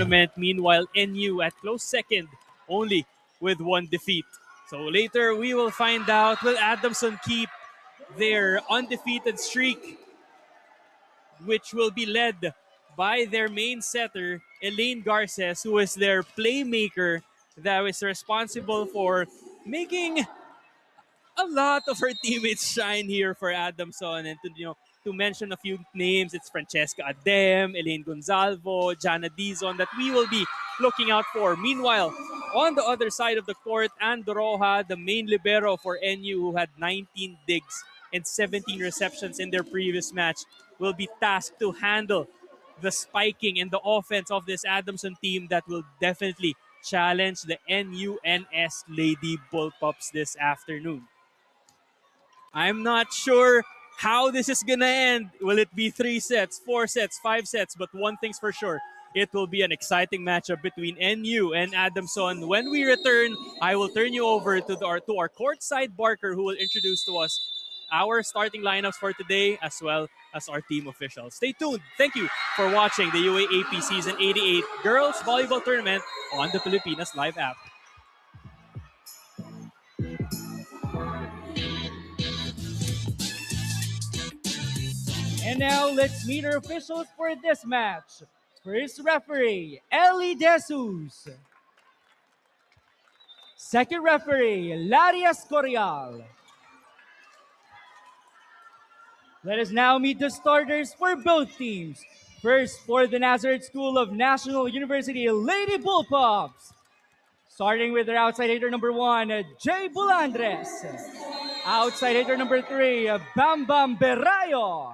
tournament. Meanwhile, NU at close second, only with 1 defeat. So later we will find out, will Adamson keep their undefeated streak, which will be led by their main setter, Elaine Garces, who is their playmaker that is responsible for making a lot of her teammates shine here for Adamson. And to mention a few names, it's Francesca Adem, Elaine Gonzalvo, Jana Dizon that we will be looking out for. Meanwhile, on the other side of the court, Ando Roja, the main libero for NU, who had 19 digs and 17 receptions in their previous match, will be tasked to handle the spiking and the offense of this Adamson team that will definitely challenge the NUNS Lady Bullpups this afternoon. I'm not sure how this is gonna end. Will it be 3 sets, 4 sets, 5 sets? But one thing's for sure, it will be an exciting matchup between NU and Adamson. When we return, I will turn you over to our courtside Barker, who will introduce to us our starting lineups for today, as well as our team officials. Stay tuned. Thank you for watching the UAAP Season 88 Girls Volleyball Tournament on the Pilipinas Live app. And now let's meet our officials for this match. First referee, Ellie Jesus. Second referee, Larry Escorial. Let us now meet the starters for both teams. First, for the Nazareth School of National University Lady Bullpups. Starting with their outside hitter number 1, Jay Bulandres. Outside hitter number 3, Bam Bam Berayo.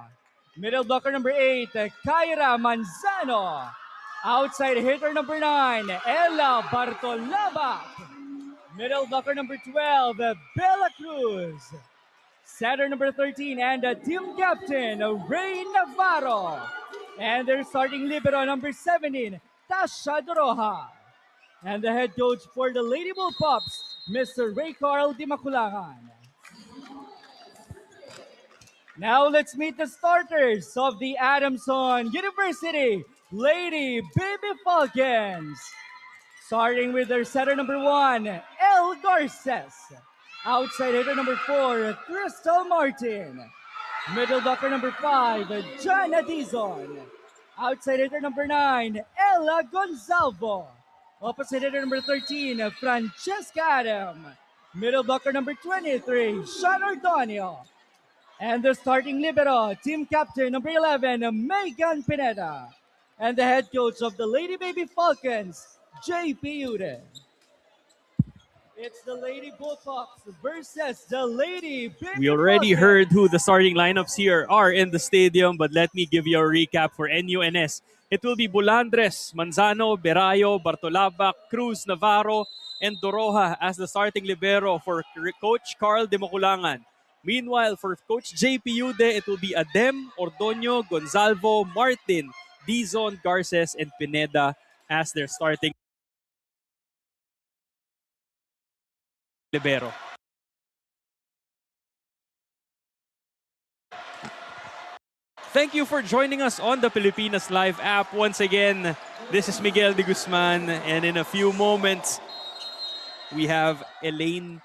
Middle blocker number 8, Kyra Manzano. Outside hitter number 9, Ella Bartolabak. Middle blocker number 12, Bella Cruz. Setter number 13 and team captain, Ray Navarro. And their starting libero number 17, Tasha Doroha. And the head coach for the Lady Bullpups, Mr. Ray Carl Di Maculangan. Now let's meet the starters of the Adamson University Lady Baby Falcons. Starting with their setter number 1, El Garces. Outside hitter number 4, Crystal Martin. Middle blocker number 5, Jana Dizon. Outside hitter number 9, Ella Gonzalvo. Opposite hitter number 13, Francesca Adam. Middle blocker number 23, Sean Ordonio. And the starting libero, team captain number 11, Megan Pineda. And the head coach of the Lady Baby Falcons, JP Ude. It's the Lady Bullpups versus the Lady Baby We already Falcons. heard who the starting lineups here are in the stadium, but let me give you a recap for NUNS. It will be Bulandres, Manzano, Berayo, Bartolabak, Cruz, Navarro, and Doroha as the starting libero for Coach Carl De Maculangan. Meanwhile, for Coach JP Ude, it will be Adem, Ordonio, Gonzalvo, Martin, Dizon, Garces, and Pineda as their starting libero. Thank you for joining us on the Pilipinas Live app. Once again, this is Miguel de Guzman, and in a few moments, we have Elaine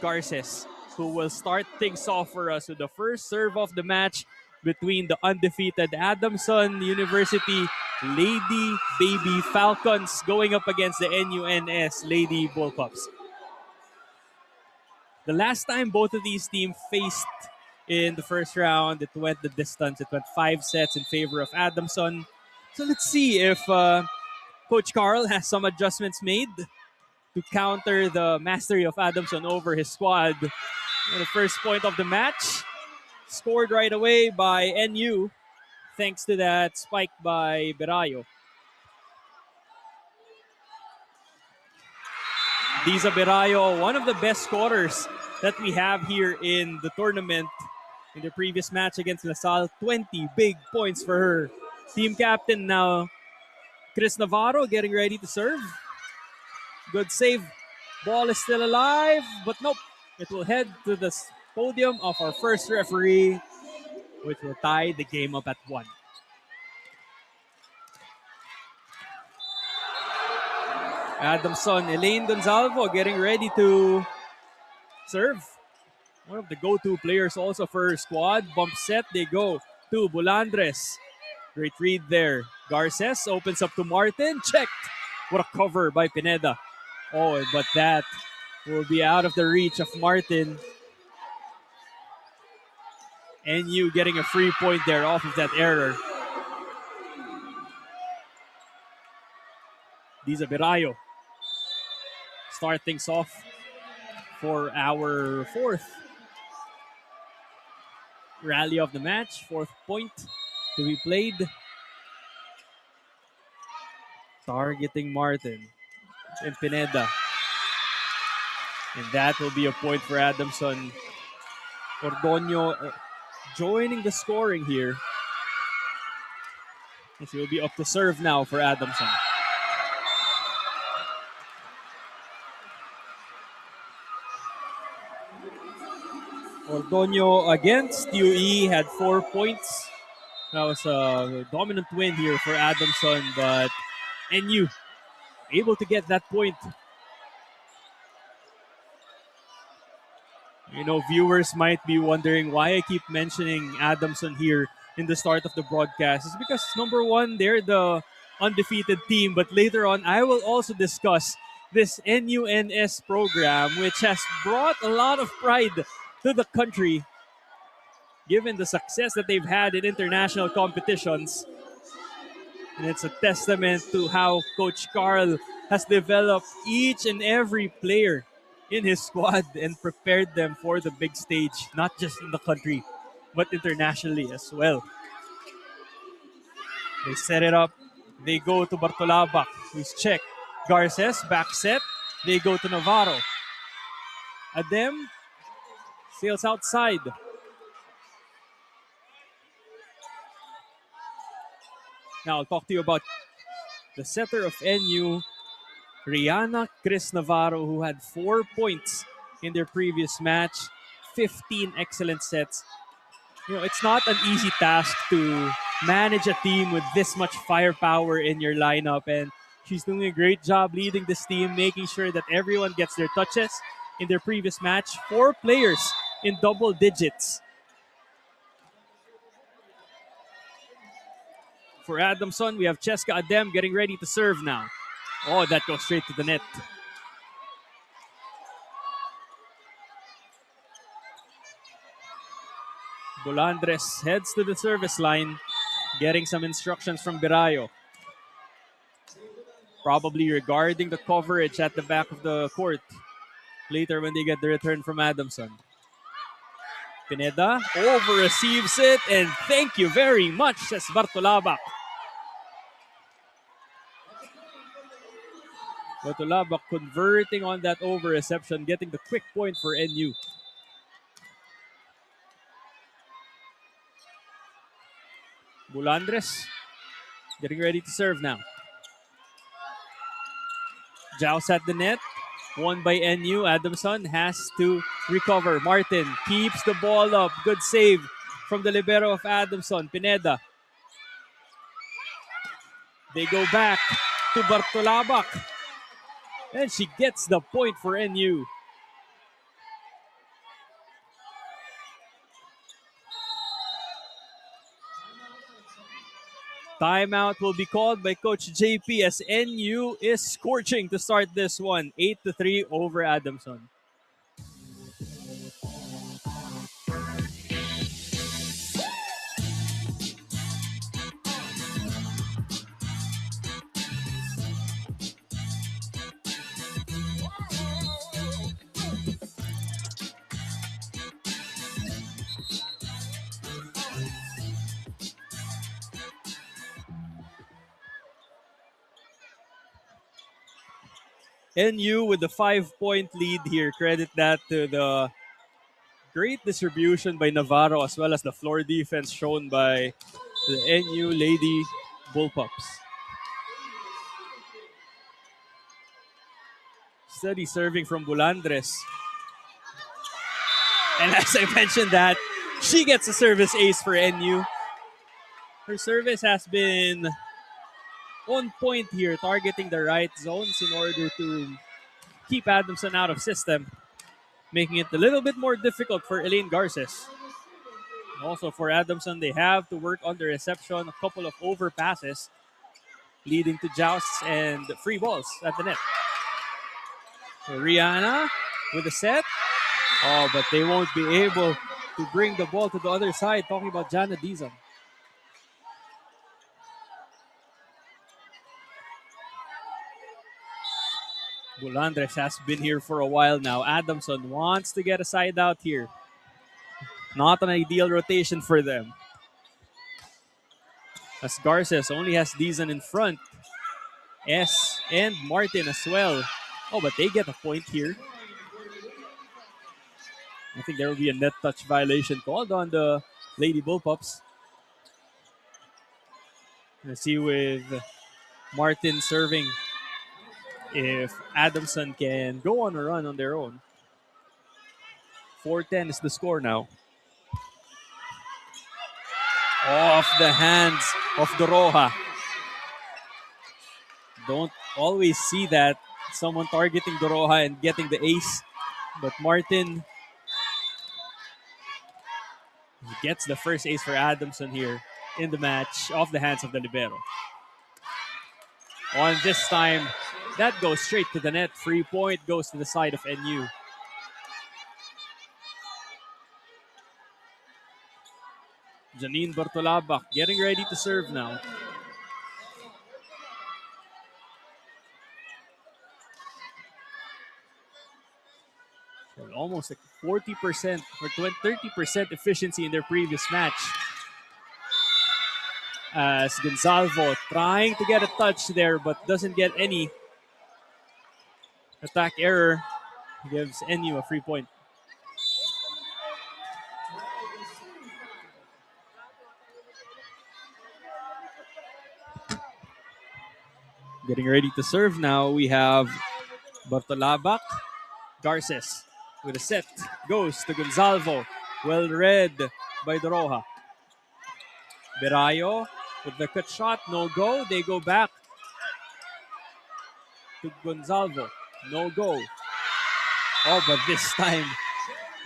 Garces, who will start things off for us with the first serve of the match between the undefeated Adamson University Lady Baby Falcons going up against the NUNS Lady Bullpups. The last time both of these teams faced in the first round, it went the distance. It went 5 sets in favor of Adamson. So let's see if Coach Carl has some adjustments made to counter the mastery of Adamson over his squad. And the first point of the match, scored right away by NU, thanks to that spike by Berayo. Diza Berayo, one of the best scorers that we have here in the tournament. In the previous match against LaSalle, 20 big points for her. Team captain now, Chris Navarro, getting ready to serve. Good save. Ball is still alive, but nope. It will head to the podium of our first referee, which will tie the game up at 1. Adamson, Elaine Gonzalvo getting ready to serve. One of the go-to players also for her squad. Bump set, they go to Bulandres. Great read there. Garces opens up to Martin. Checked. What a cover by Pineda. Oh, but that will be out of the reach of Martin. NU getting a free point there off of that error. Diza Birayo start things off for our fourth rally of the match. Fourth point to be played. Targeting Martin and Pineda. And that will be a point for Adamson. Ordonio joining the scoring here. It will be up to serve now for Adamson. Ordonio against UE had 4 points. That was a dominant win here for Adamson, but NU able to get that point. You know, viewers might be wondering why I keep mentioning Adamson here in the start of the broadcast. It's because, number one, they're the undefeated team, but later on, I will also discuss this NUNS program, which has brought a lot of pride to the country, given the success that they've had in international competitions. And it's a testament to how Coach Carl has developed each and every player in his squad and prepared them for the big stage, not just in the country, but internationally as well. They set it up. They go to Bartolabak, who's checked. Garces, back set. They go to Navarro. Adem sails outside. Now I'll talk to you about the setter of NU, Rihanna Chris Navarro, who had 4 points in their previous match, 15 excellent sets. You know, it's not an easy task to manage a team with this much firepower in your lineup, and she's doing a great job leading this team, making sure that everyone gets their touches. In their previous match, 4 players in double digits. For Adamson, we have Cheska Adem getting ready to serve now. Oh, that goes straight to the net. Bulandres heads to the service line, getting some instructions from Birayo. Probably regarding the coverage at the back of the court later when they get the return from Adamson. Pineda over receives it, and thank you very much, says Bartolabak. Bartolabak converting on that over reception, getting the quick point for NU. Bulandres getting ready to serve now. Joust at the net. Won by NU. Adamson has to recover. Martin keeps the ball up. Good save from the libero of Adamson. Pineda. They go back to Bartolabak. And she gets the point for NU. Timeout will be called by Coach JP as NU is scorching to start this one. 8-3 over Adamson. NU with the 5-point lead here. Credit that to the great distribution by Navarro as well as the floor defense shown by the NU Lady Bullpups. Steady serving from Bulandres. And as I mentioned that, she gets a service ace for NU. Her service has been on point here, targeting the right zones in order to keep Adamson out of system, making it a little bit more difficult for Elaine Garces. And also for Adamson, they have to work on the reception, a couple of overpasses, leading to jousts and free balls at the net. So Rihanna with a set. Oh, but they won't be able to bring the ball to the other side. Talking about Jana Dizon. Bulandres has been here for a while now. Adamson wants to get a side out here. Not an ideal rotation for them. As Garces only has Dizon in front. S and Martin as well. Oh, but they get a point here. I think there will be a net touch violation called on the Lady Bullpups. Let's see with Martin serving if Adamson can go on a run on their own. 4-10 is the score now. Off the hands of Doroha. Don't always see that. Someone targeting Doroha and getting the ace. But Martin gets the first ace for Adamson here in the match off the hands of the libero. On this time, that goes straight to the net. Free point goes to the side of NU. Janine Bartolabak getting ready to serve now. So almost like 40% or 30% efficiency in their previous match. As Gonzalvo trying to get a touch there but doesn't get any. Attack error gives NU a free point. Getting ready to serve now, we have Bartolabak. Garces with a set. Goes to Gonzalvo. Well read by Doroha. Berayo with the cut shot. No go. They go back to Gonzalvo. No go. Oh, but this time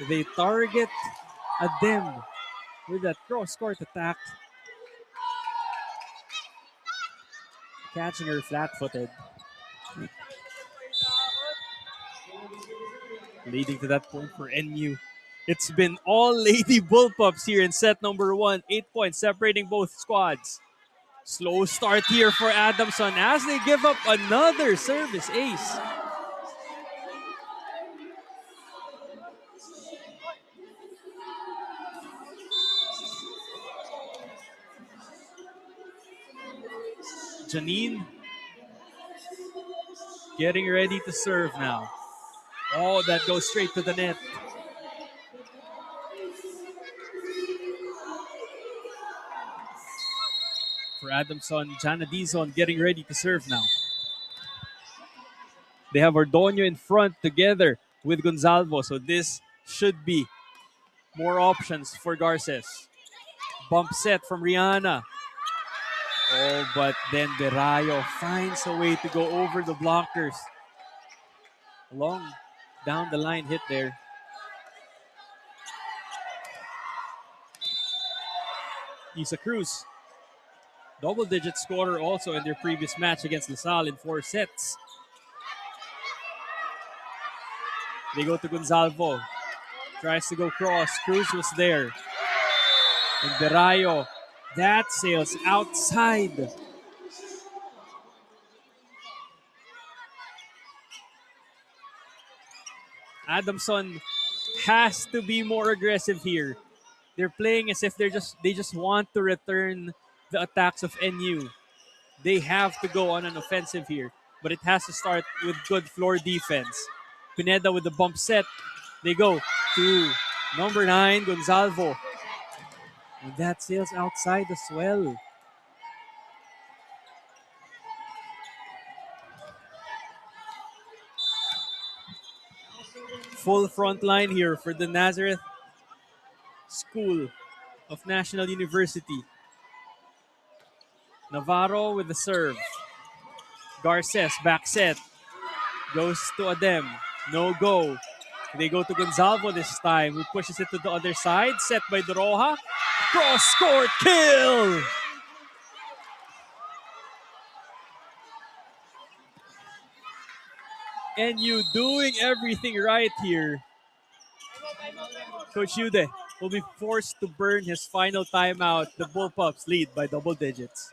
they target Adem with that cross-court attack. Catching her flat-footed. Leading to that point for NU. It's been all Lady Bullpups here in set number 1. 8 points separating both squads. Slow start here for Adamson as they give up another service ace. Janine getting ready to serve now. Oh, that goes straight to the net. For Adamson, Jana Dizon getting ready to serve now. They have Ordonio in front together with Gonzalvo, so this should be more options for Garces. Bump set from Rihanna. Oh, but then Berayo finds a way to go over the blockers. Long down the line hit there. Isa Cruz, double-digit scorer also in their previous match against LaSalle in 4 sets. They go to Gonzalvo. Tries to go cross. Cruz was there. And Berayo, that sails outside. Adamson has to be more aggressive here. They're playing as if they just want to return the attacks of NU. They have to go on an offensive here, but it has to start with good floor defense. Pineda with the bump set. They go to number 9, Gonzalvo. And that sails outside as well. Full front line here for the Nazareth School of National University. Navarro with the serve. Garces, back set. Goes to Adem. No go. They go to Gonzalvo this time, who pushes it to the other side. Set by Doroha. Cross court kill! NU doing everything right here. Coach Yude will be forced to burn his final timeout. The Bullpups lead by double digits.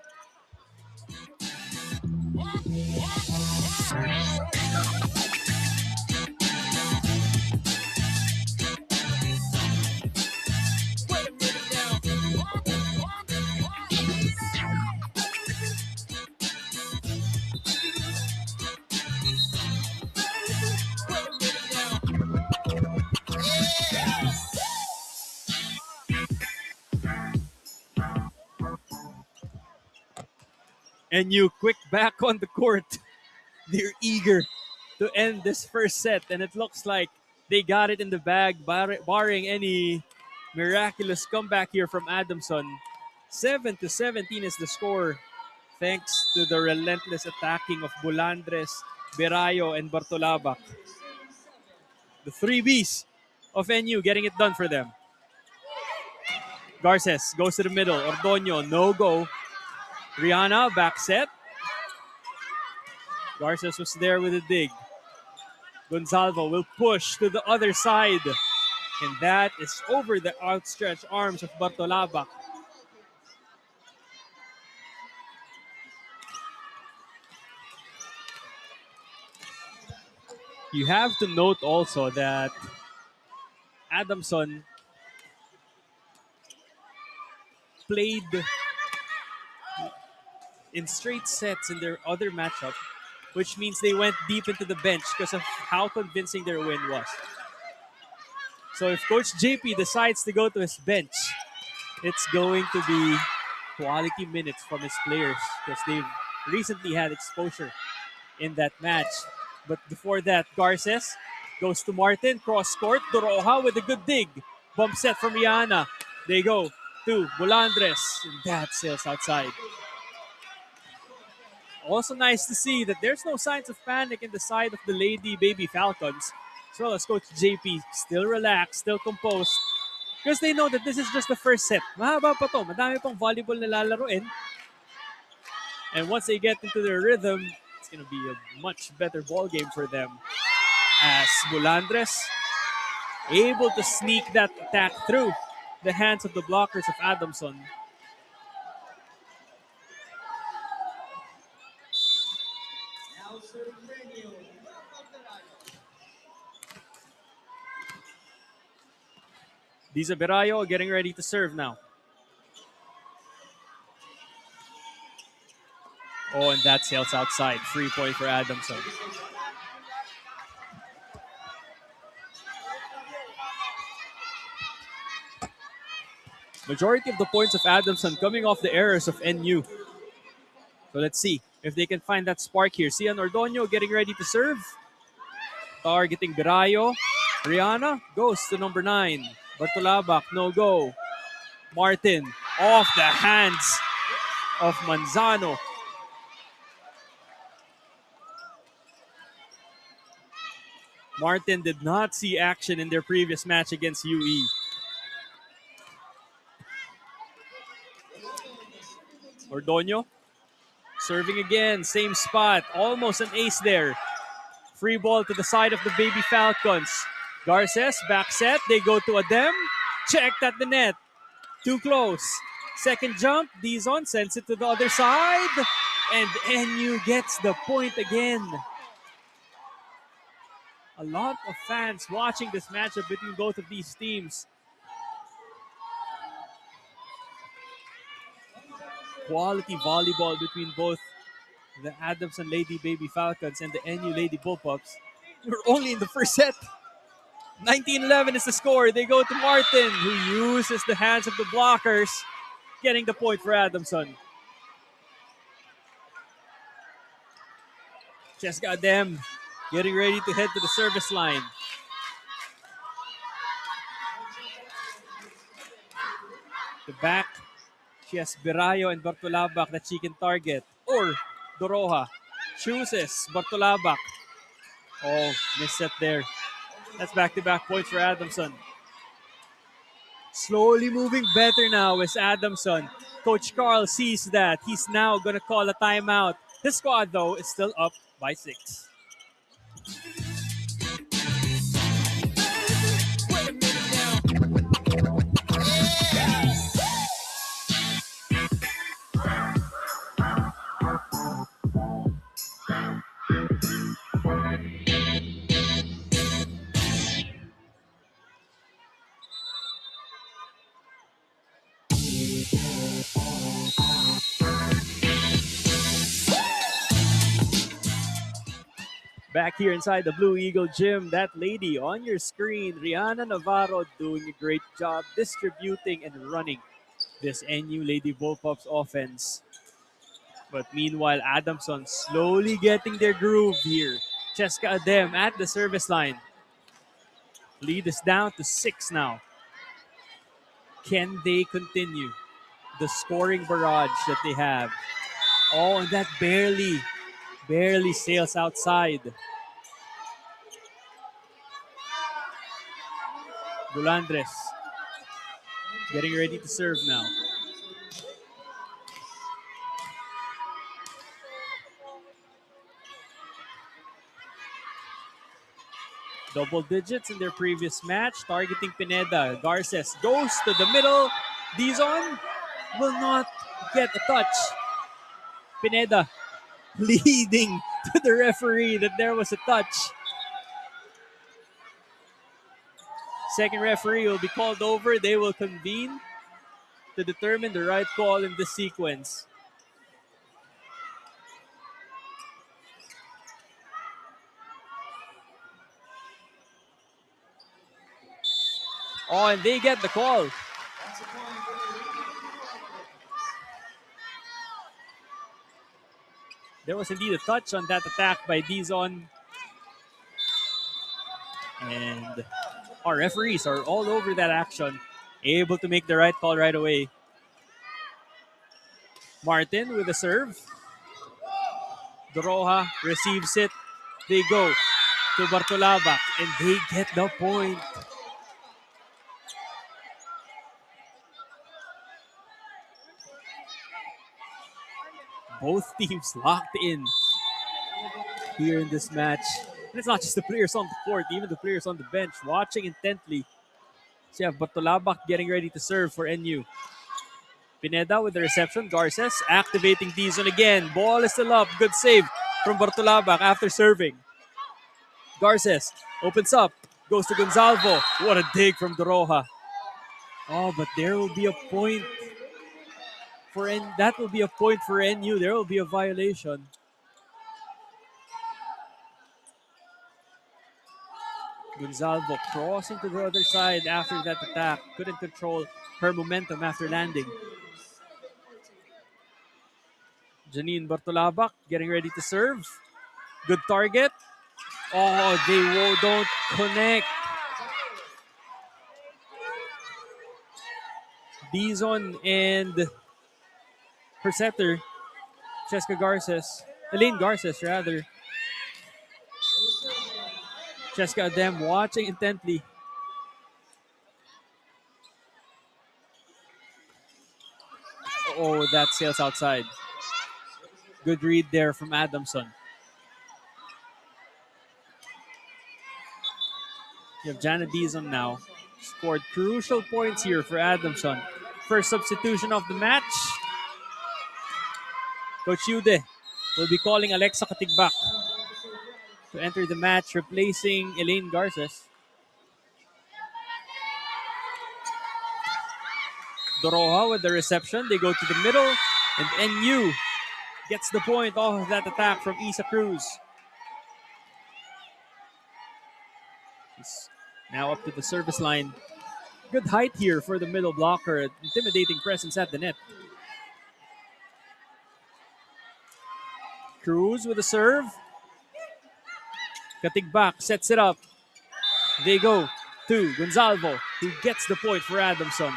NU quick back on the court. They're eager to end this first set, and it looks like they got it in the bag, barring any miraculous comeback here from Adamson. 7-17 is the score, thanks to the relentless attacking of Bulandres, Berayo, and Bartolabak. The three Bs of NU getting it done for them. Garces goes to the middle. Ordonio, no go. Rihanna, back set. Garces was there with a dig. Gonzalvo will push to the other side. And that is over the outstretched arms of Bartolabak. You have to note also that Adamson played in straight sets in their other matchup, which means they went deep into the bench because of how convincing their win was. So if Coach JP decides to go to his bench, it's going to be quality minutes from his players because they've recently had exposure in that match. But before that, Garces goes to Martin, cross court, Doroha with a good dig. Bump set from Rihanna. They go to Bulandres, and that sails outside. Also nice to see that there's no signs of panic in the side of the Lady Baby Falcons, as well as Coach JP still relaxed, still composed, because they know that this is just the first set. Mahaba pa to, madami pang volleyball na lalaruin. And once they get into their rhythm, it's going to be a much better ball game for them. As Bulandres able to sneak that attack through the hands of the blockers of Adamson. Diza Berayo getting ready to serve now. Oh, and that sails outside. Free point for Adamson. Majority of the points of Adamson coming off the errors of NU. So let's see if they can find that spark here. Cian Ordonio getting ready to serve. Targeting Berayo. Rihanna goes to number 9. Bartolabak, no go. Martin off the hands of Manzano. Martin did not see action in their previous match against UE. Ordonio serving again, same spot, almost an ace there. Free ball to the side of the Baby Falcons. Garces, back set, they go to Adem, checked at the net, too close. Second jump, Dizon sends it to the other side, and NU gets the point again. A lot of fans watching this matchup between both of these teams. Quality volleyball between both the Adamson Lady Baby Falcons and the NU Lady Bullpups. We're only in the first set. 19-11 is the score. They go to Martin, who uses the hands of the blockers, getting the point for Adamson. Cheska Adem getting ready to head to the service line. The back, she has Berayo and Bartolabak that she can target, or Doroha. chooses Bartolabak. Oh, misset there. That's back-to-back points for Adamson. Slowly moving better now is Adamson. Coach Carl sees that. He's now going to call a timeout. His squad, though, is still up by 6. Back here inside the Blue Eagle Gym, that lady on your screen, Rihanna Navarro, doing a great job distributing and running this NU Lady Bullpups offense. But meanwhile, Adamson slowly getting their groove here. Cheska Adem at the service line. Lead is down to 6 now. Can they continue the scoring barrage that they have? Oh, and that barely sails outside. Bulandres getting ready to serve now. Double digits in their previous match, targeting Pineda. Garces goes to the middle. Dizon will not get a touch. Pineda pleading to the referee that there was a touch. Second referee will be called over. They will convene to determine the right call in this sequence. Oh, and they get the call. There was indeed a touch on that attack by Dizon. And our referees are all over that action, able to make the right call right away. Martin with a serve. Doroha receives it. They go to Bartolabak and they get the point. Both teams locked in here in this match. And it's not just the players on the court, even the players on the bench watching intently. So you have Bartolabak getting ready to serve for NU. Pineda with the reception. Garces activating Dizon again. Ball is still up. Good save from Bartolabak after serving. Garces opens up. Goes to Gonzalvo. What a dig from Doroha. Oh, but there will be a point for that will be a point for NU. There will be a violation. Gonzalvo crossing to the other side after that attack. Couldn't control her momentum after landing. Janine Bartolabak getting ready to serve. Good target. Oh, they don't connect. Dizon and her setter, Elaine Garces rather. Cheska Adem watching intently. Oh, that sails outside. Good read there from Adamson. You have Janet Dizon now. Scored crucial points here for Adamson. First substitution of the match. Coach Yude will be calling Alexa Katigbak to enter the match, replacing Elaine Garces. Doroha with the reception. They go to the middle, and NU gets the point off of that attack from Isa Cruz. He's now up to the service line. Good height here for the middle blocker. Intimidating presence at the net. Cruz with a serve. Katigbak sets it up. They go to Gonzalvo, who gets the point for Adamson.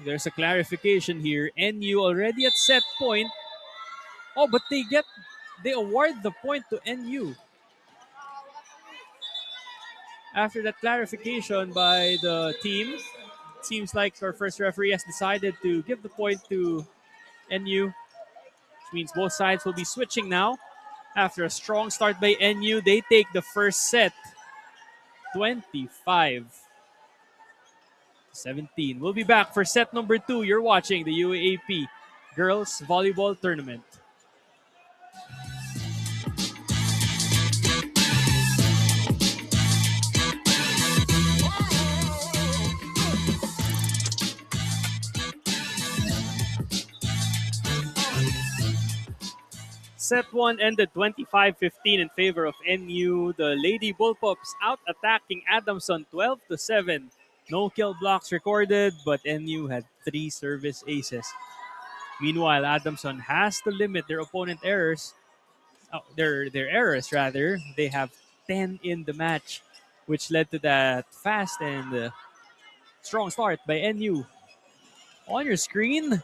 there's a clarification here. NU already at set point. Oh, but they award the point to NU. After that clarification by the team, it seems like our first referee has decided to give the point to NU, which means both sides will be switching now. After a strong start by NU, they take the first set 25-17. We'll be back for set number 2. You're watching the UAAP Girls Volleyball Tournament. Set 1 ended 25-15 in favor of NU. The Lady Bullpups out attacking Adamson 12-7. No kill blocks recorded, but NU had 3 service aces. Meanwhile, Adamson has to limit their opponent errors. Their errors rather. They have 10 in the match, which led to that fast and strong start by NU. On your screen,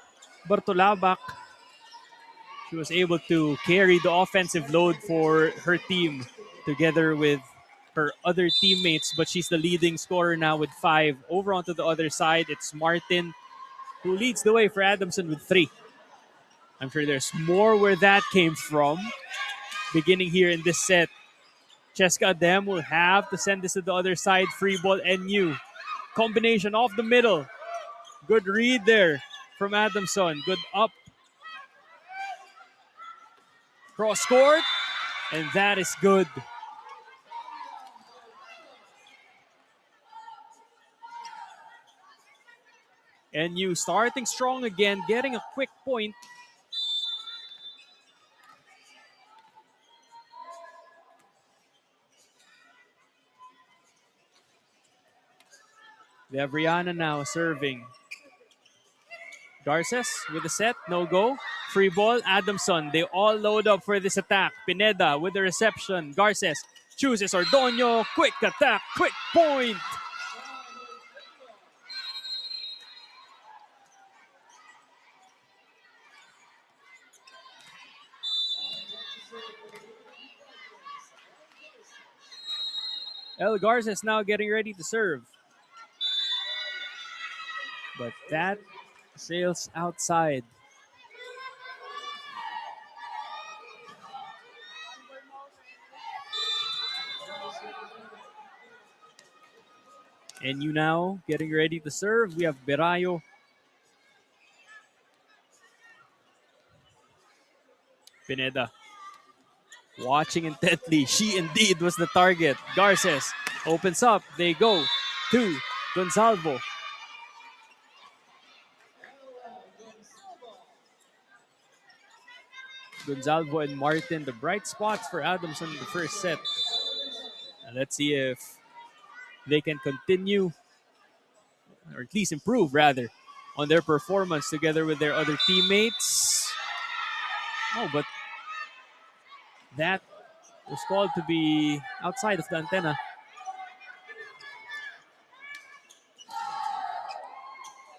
Bartolabak, she was able to carry the offensive load for her team together with her other teammates, but she's the leading scorer now with 5. Over onto the other side, it's Martin who leads the way for Adamson with 3. I'm sure there's more where that came from. Beginning here in this set, Cheska Adem will have to send this to the other side. Free ball NU. Combination off the middle. Good read there from Adamson. Good up. Cross court. And that is good. NU starting strong again, getting a quick point. They have Rihanna now serving. Garces with a set, no go. Free ball, Adamson. They all load up for this attack. Pineda with the reception. Garces chooses Ordonio. Quick attack, quick point. El Garces now getting ready to serve. But that sails outside. And you now getting ready to serve. We have Berayo. Pineda watching intently. She indeed was the target. Garces opens up. They go to Gonzalvo. Gonzalvo and Martin, the bright spots for Adamson in the first set. And let's see if they can continue, or at least improve rather, on their performance together with their other teammates. Oh, but that was called to be outside of the antenna.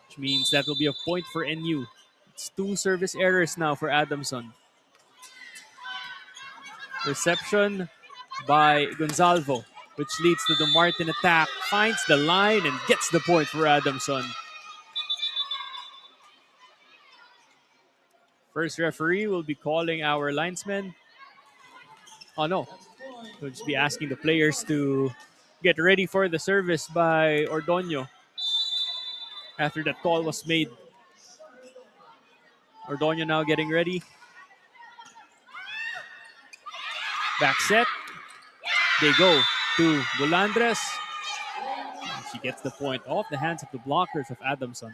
Which means that will be a point for NU. It's 2 service errors now for Adamson. Reception by Gonzalvo, which leads to the Martin attack. Finds the line and gets the point for Adamson. First referee will be calling our linesmen. Oh no, we'll just be asking the players to get ready for the service by Ordonio. After that call was made. Ordonio now getting ready. Back set. They go to Bulandres. She gets the point off the hands of the blockers of Adamson.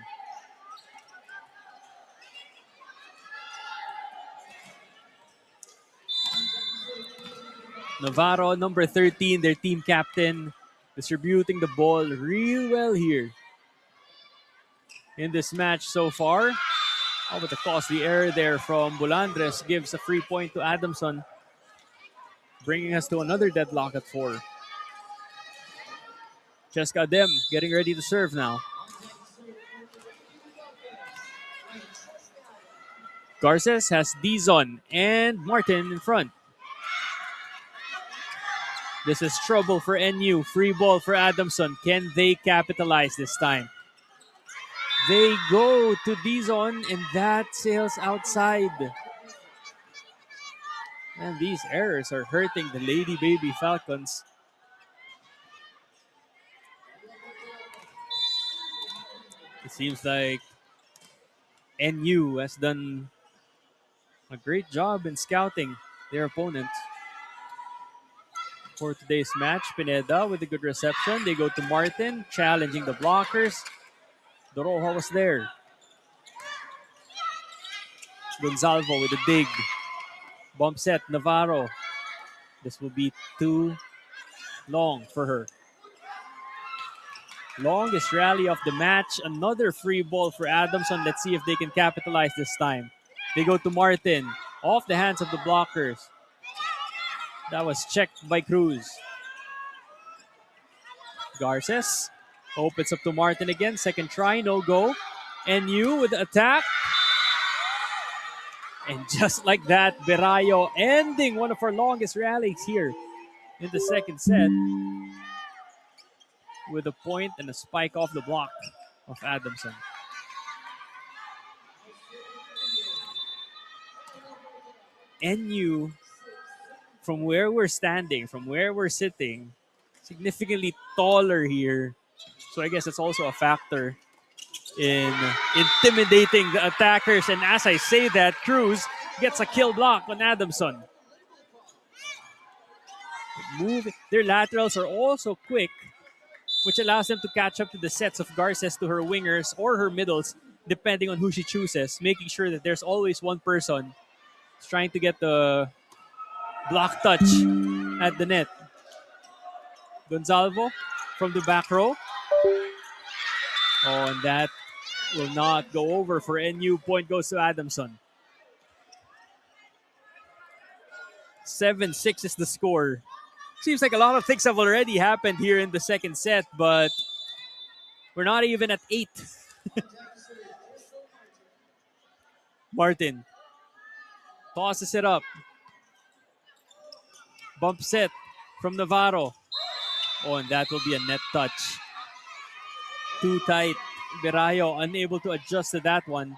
Navarro, number 13, their team captain, distributing the ball real well here in this match so far. Oh, but the costly error there from Bulandres gives a free point to Adamson, bringing us to another deadlock at 4. Cheska Adem getting ready to serve now. Garces has Dizon and Martin in front. This is trouble for NU. Free ball for Adamson. Can they capitalize this time? They go to Dizon and that sails outside. And these errors are hurting the Lady Baby Falcons. It seems like NU has done a great job in scouting their opponents. For today's match, Pineda with a good reception. They go to Martin, challenging the blockers. Doroja was there. Gonzalvo with a dig. Bump set, Navarro. This will be too long for her. Longest rally of the match. Another free ball for Adamson. Let's see if they can capitalize this time. They go to Martin. Off the hands of the blockers. That was checked by Cruz. Garces opens up to Martin again. Second try, no go. NU with the attack. And just like that, Berayo ending one of our longest rallies here in the second set with a point and a spike off the block of Adamson. NU, from where we're standing, from where we're sitting, significantly taller here. So I guess it's also a factor in intimidating the attackers. And as I say that, Cruz gets a kill block on Adamson. Their laterals are also quick, which allows them to catch up to the sets of Garces to her wingers or her middles, depending on who she chooses, making sure that there's always one person trying to get the block touch at the net. Gonzalvo from the back row. Oh, and that will not go over for NU. Point goes to Adamson. 7-6 is the score. Seems like a lot of things have already happened here in the second set, but we're not even at 8. Martin tosses it up. Bump set from Navarro. Oh, and that will be a net touch. Too tight. Berayo unable to adjust to that one.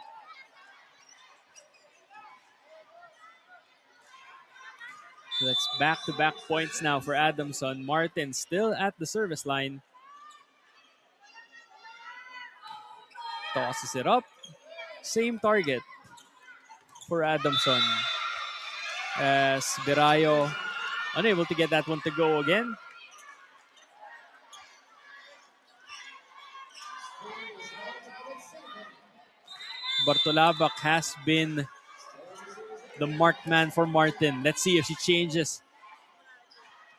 So that's back-to-back points now for Adamson. Martin still at the service line. Tosses it up. Same target for Adamson. As Berayo unable to get that one to go again. Bartolabak has been the marked man for Martin. Let's see if she changes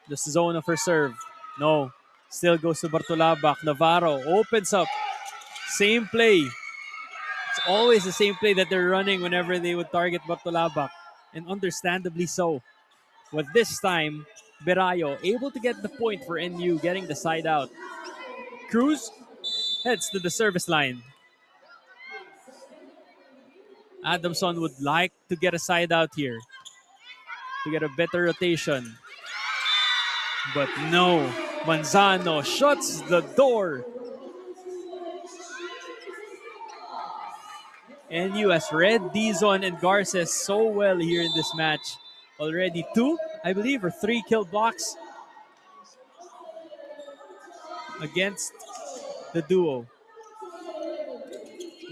the zone of her serve. No. Still goes to Bartolabak. Navarro opens up. Same play. It's always the same play that they're running whenever they would target Bartolabak. And understandably so. But this time, Berayo able to get the point for NU, getting the side out. Cruz heads to the service line. Adamson would like to get a side out here to get a better rotation. But no, Manzano shuts the door. NU has read Dizon and Garces so well here in this match. Already 2, I believe, or 3 kill blocks against the duo.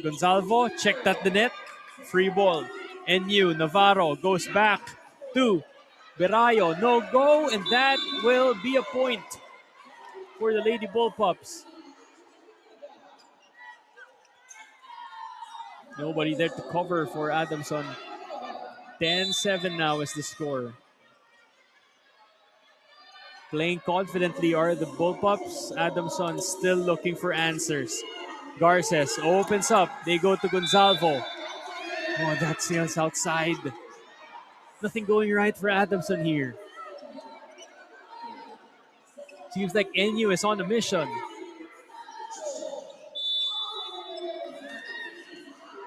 Gonzalvo checked at the net. Free ball. NU, Navarro goes back to Berayo. No go, and that will be a point for the Lady Bullpups. Nobody there to cover for Adamson. 10-7 now is the score. Playing confidently are the Bullpups. Adamson still looking for answers. Garces opens up. They go to Gonzalvo. Oh, that sails outside. Nothing going right for Adamson here. Seems like NU is on a mission.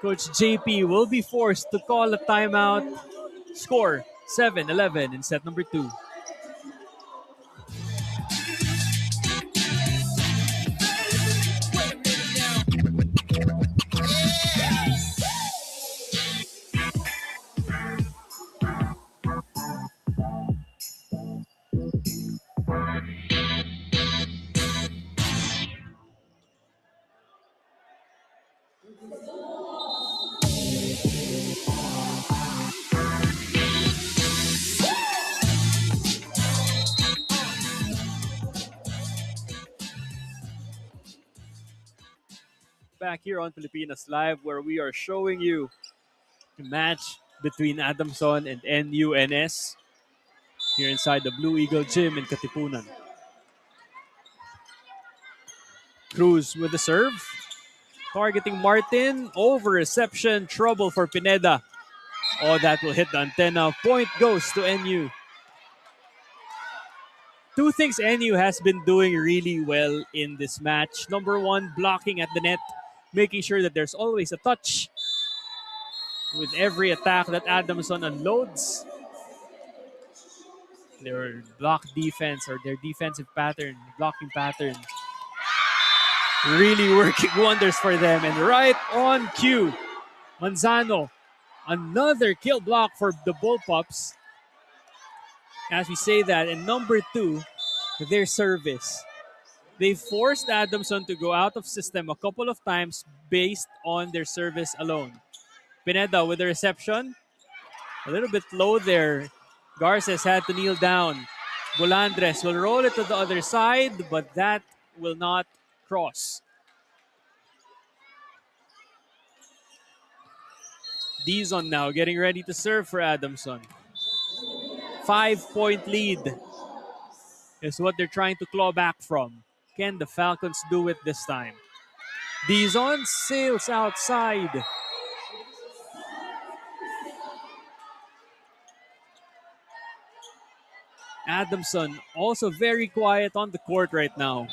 Coach JP will be forced to call a timeout. Score 7-11 in set number 2. Back here on Pilipinas Live, where we are showing you the match between Adamson and NUNS here inside the Blue Eagle Gym in Katipunan. Cruz with the serve. Targeting Martin. Over reception. Trouble for Pineda. Oh, that will hit the antenna. Point goes to NU. Two things NU has been doing really well in this match. Number one, blocking at the net, making sure that there's always a touch with every attack that Adamson unloads. Their block defense or their defensive pattern, blocking pattern, really working wonders for them. And right on cue, Manzano, another kill block for the Bullpups. As we say that, and number two, their service. They forced Adamson to go out of system a couple of times based on their service alone. Pineda with the reception. A little bit low there. Garces had to kneel down. Bolandres will roll it to the other side, but that will not cross. Dizon now getting ready to serve for Adamson. 5-point lead is what they're trying to claw back from. Can the Falcons do it this time? Dizon sails outside. Adamson also very quiet on the court right now.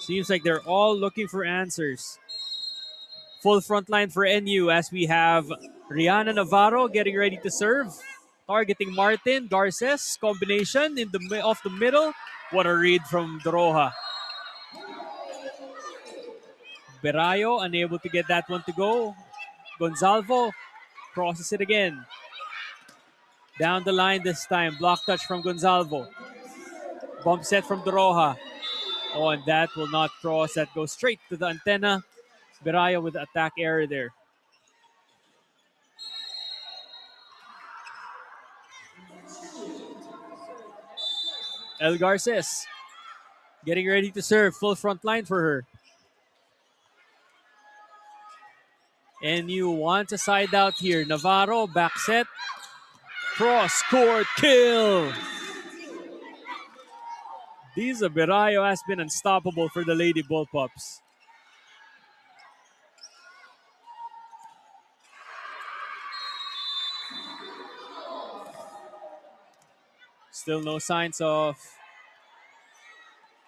Seems like they're all looking for answers. Full front line for NU as we have Rihanna Navarro getting ready to serve. Targeting Martin, Garces, combination in the off the middle. What a read from Doroha. Berayo unable to get that one to go. Gonzalvo crosses it again. Down the line this time. Block touch from Gonzalvo. Bump set from Doroha. Oh, and that will not cross. That goes straight to the antenna. Berayo with the attack error there. El Garces getting ready to serve. Full front line for her. NU wants a side out here. Navarro, back set. Cross court kill. Diza Berayo has been unstoppable for the Lady Bullpups. Still no signs of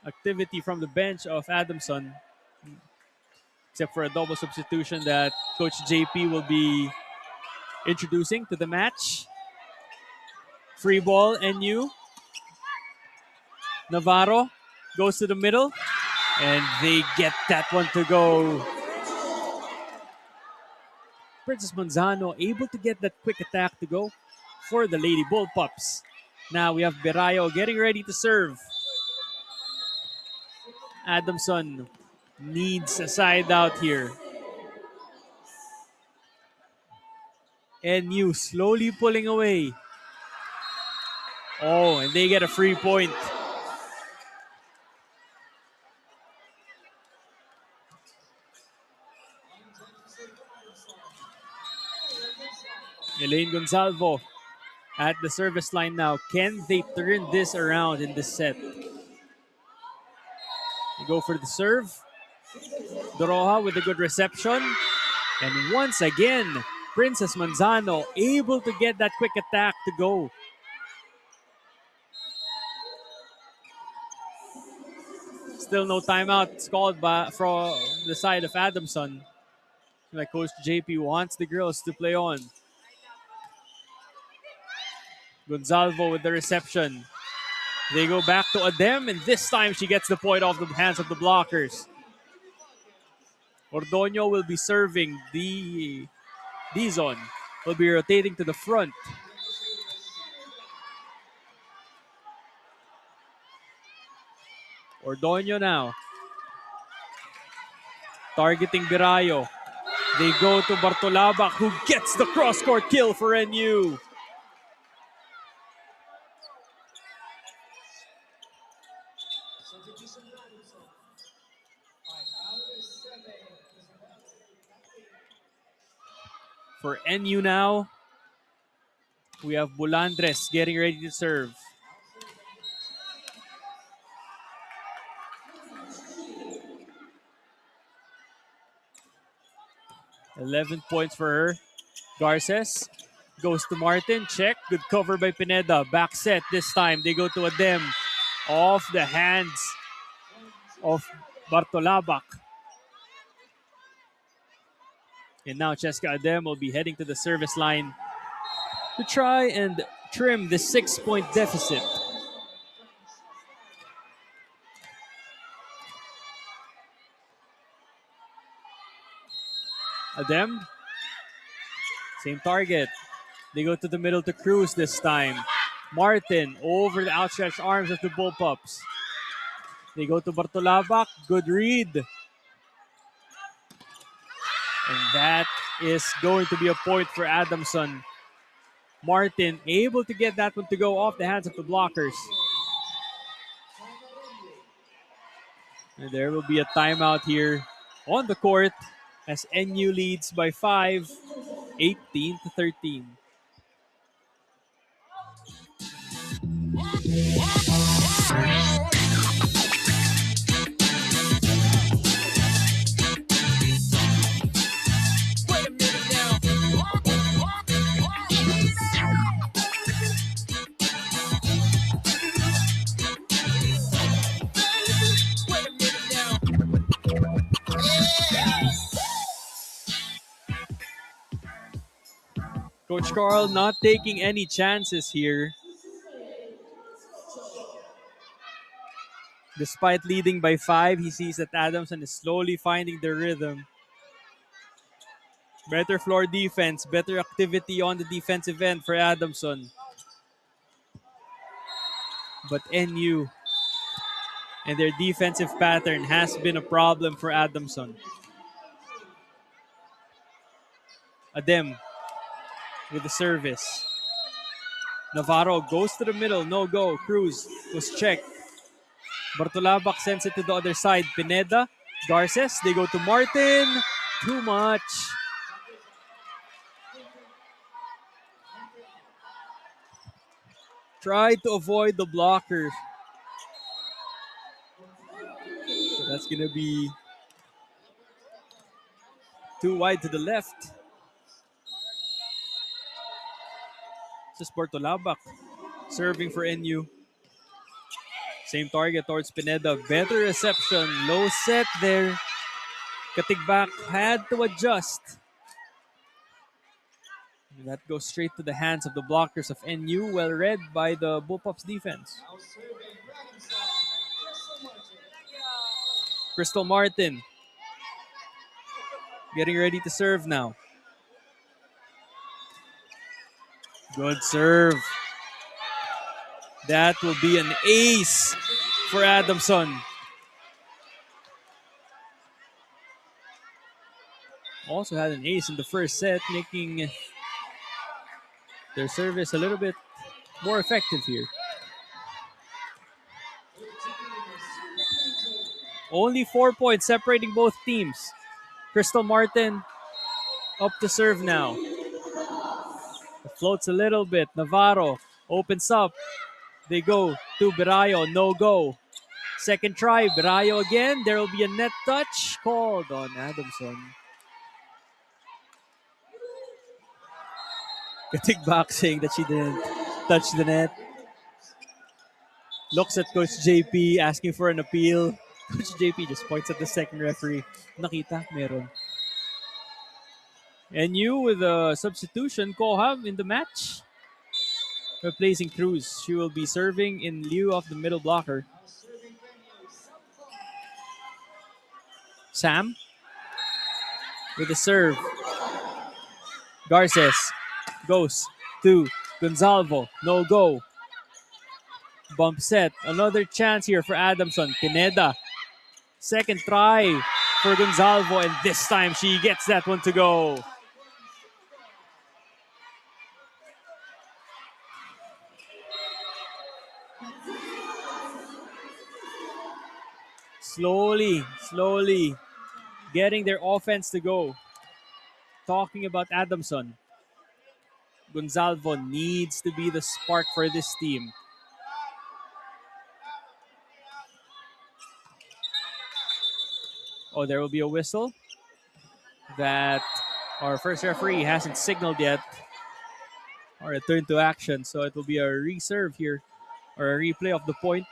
activity from the bench of Adamson, except for a double substitution that Coach JP will be introducing to the match. Free ball, NU. Navarro goes to the middle, and they get that one to go. Princess Manzano able to get that quick attack to go for the Lady Bullpups. Now we have Berayo getting ready to serve. Adamson needs a side out here. NU slowly pulling away. Oh, and they get a free point. Elaine Gonzalvo at the service line now. Can they turn this around in this set? They go for the serve. Doroha with a good reception. And once again, Princess Manzano able to get that quick attack to go. Still no timeout called from the side of Adamson. Like Coach JP wants the girls to play on. Gonzalvo with the reception. They go back to Adem, and this time she gets the point off the hands of the blockers. Ordoño will be serving the Dizon. Will be rotating to the front. Ordoño now. Targeting Birayo. They go to Bartolabak, who gets the cross-court kill for NU. For NU now, we have Bulandres getting ready to serve. $11 points for her. Garces goes to Martin. Check. Good cover by Pineda. Back set this time. They go to Adem. Off the hands of Bartolabak. And now Cheska Adem will be heading to the service line to try and trim the 6-point deficit. Adem, same target. They go to the middle to Cruz this time. Martin over the outstretched arms of the Bullpups. They go to Bartolabak. Good read. And that is going to be a point for Adamson. Martin able to get that one to go off the hands of the blockers. And there will be a timeout here on the court as NU leads by 5, 18-13. Coach Carl not taking any chances here. Despite leading by 5, he sees that Adamson is slowly finding the rhythm. Better floor defense, better activity on the defensive end for Adamson. But NU and their defensive pattern has been a problem for Adamson. Adem with the service. Navarro goes to the middle, no go. Cruz was checked. Bartolabak sends it to the other side. Pineda, Garces, they go to Martin. Too much. Try to avoid the blockers. So that's going to be too wide to the left. Just Bartolabak serving for NU. Same target towards Pineda. Better reception. Low set there. Katigbak had to adjust. And that goes straight to the hands of the blockers of NU. Well read by the Bullpups defense. Crystal Martin getting ready to serve now. Good serve. That will be an ace for Adamson. Also had an ace in the first set, making their service a little bit more effective here. Only 4 points separating both teams. Crystal Martin up to serve now. It floats a little bit. Navarro opens up. They go to Birayo. No go. Second try. Birayo again. There will be a net touch called on Adamson. Katigbak saying that she didn't touch the net. Looks at Coach JP asking for an appeal. Coach JP just points at the second referee. Nakita, meron. NU with a substitution, Koham in the match, replacing Cruz. She will be serving in lieu of the middle blocker. Sam with the serve. Garces goes to Gonzalvo. No go. Bump set. Another chance here for Adamson. Pineda. Second try for Gonzalvo, and this time she gets that one to go. Slowly getting their offense to go. Talking about Adamson. Gonzalvo needs to be the spark for this team. Oh, there will be a whistle that our first referee hasn't signaled yet. Or a turn to action, so it will be a reserve here or a replay of the point.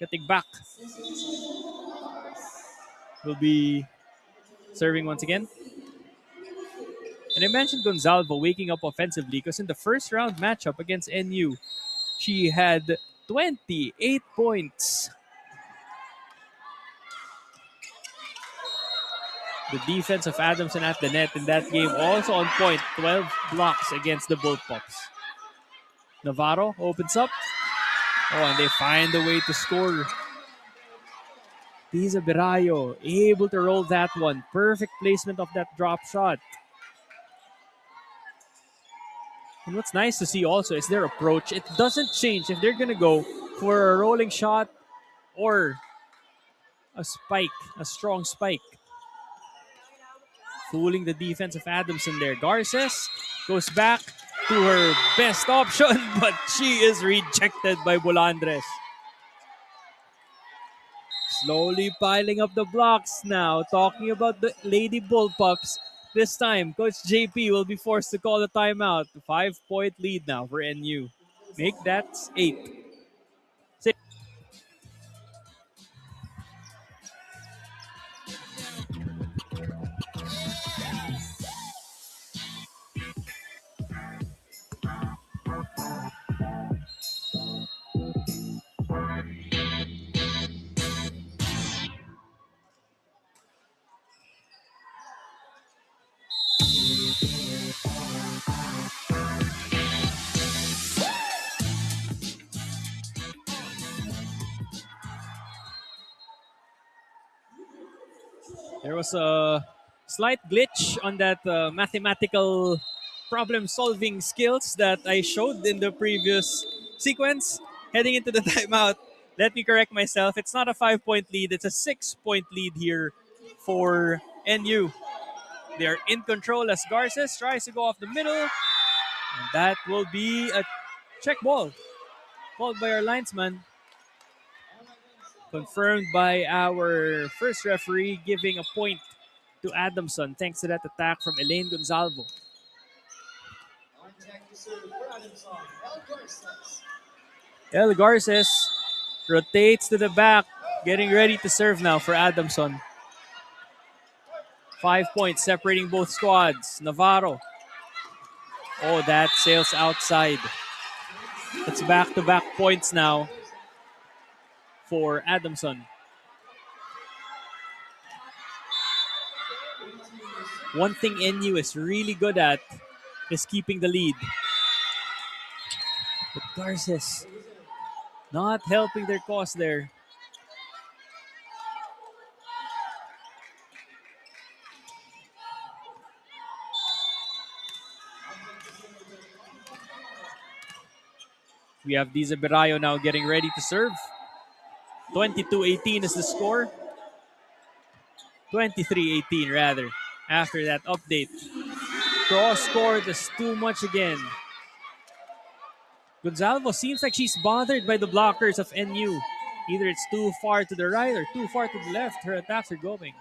Getting back will be serving once again. And I mentioned Gonzalvo waking up offensively because in the first round matchup against NU, she had 28 points. The defense of Adamson at the net in that game also on point. 12 blocks against the Bullpups. Navarro opens up. Oh, and they find a way to score. Pisa Berayo able to roll that one. Perfect placement of that drop shot. And what's nice to see also is their approach. It doesn't change if they're going to go for a rolling shot or a spike, a strong spike. Fooling the defense of Adamson there. Garces goes back to her best option, but she is rejected by Bolandres. Slowly piling up the blocks now. Talking about the Lady Bullpups. This time, Coach JP will be forced to call a timeout. 5-point lead now for NU. Make that 8. There was a slight glitch on that mathematical problem-solving skills that I showed in the previous sequence. Heading into the timeout, let me correct myself. It's not a 5-point lead. It's a 6-point lead here for NU. They're in control as Garces tries to go off the middle. And that will be a check ball called by our linesman. Confirmed by our first referee, giving a point to Adamson thanks to that attack from Elaine Gonzalvo. El Garces rotates to the back, getting ready to serve now for Adamson. 5 points separating both squads. Navarro. Oh, that sails outside. It's back-to-back points now for Adamson. One thing NU is really good at is keeping the lead. But Garces not helping their cause there. We have Diza Berayo now getting ready to serve. 22-18 is the score. 23-18 rather, after that update. Cross court is too much again. Gonzalvo seems like she's bothered by the blockers of NU. Either it's too far to the right or too far to the left. Her attacks are going.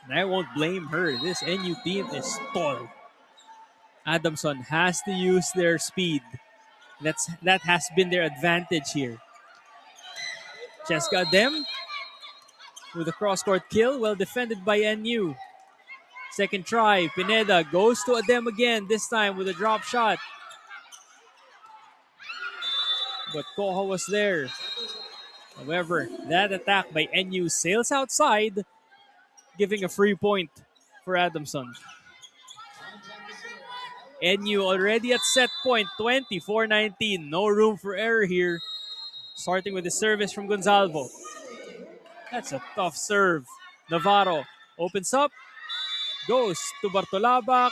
And I won't blame her. This NU team is tall. Adamson has to use their speed. That has been their advantage here. Cheska Dem with a cross-court kill, well defended by NU. Second try, Pineda goes to Adem again, this time with a drop shot. But Koho was there. However, that attack by NU sails outside, giving a free point for Adamson. NU already at set point, 24-19. No room for error here. Starting with the service from Gonzalvo. That's a tough serve. Navarro opens up, goes to Bartolabak,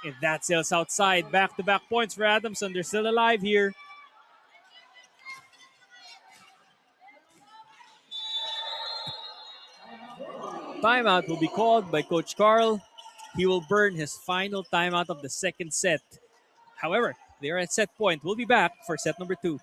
and that sails outside. Back-to-back points for Adamson. They're still alive here. Timeout will be called by Coach Carl. He will burn his final timeout of the second set. However, they are at set point. We'll be back for set number 2.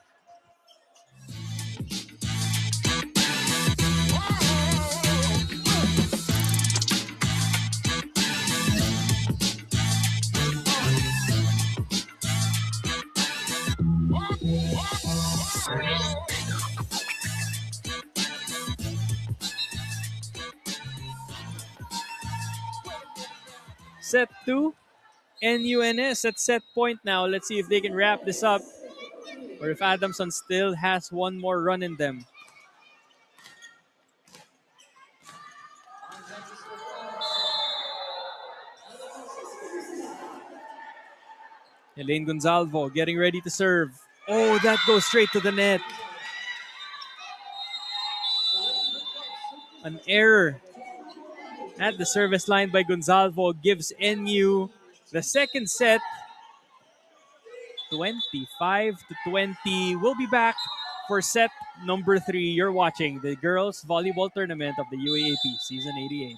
Set 2, NUNS at set point now. Let's see if they can wrap this up or if Adamson still has one more run in them. Elaine Gonzalvo getting ready to serve. Oh, that goes straight to the net. An error at the service line by Gonzalvo gives NU the second set, 25-20. We'll be back for set number 3. You're watching the girls volleyball tournament of the UAAP season 88.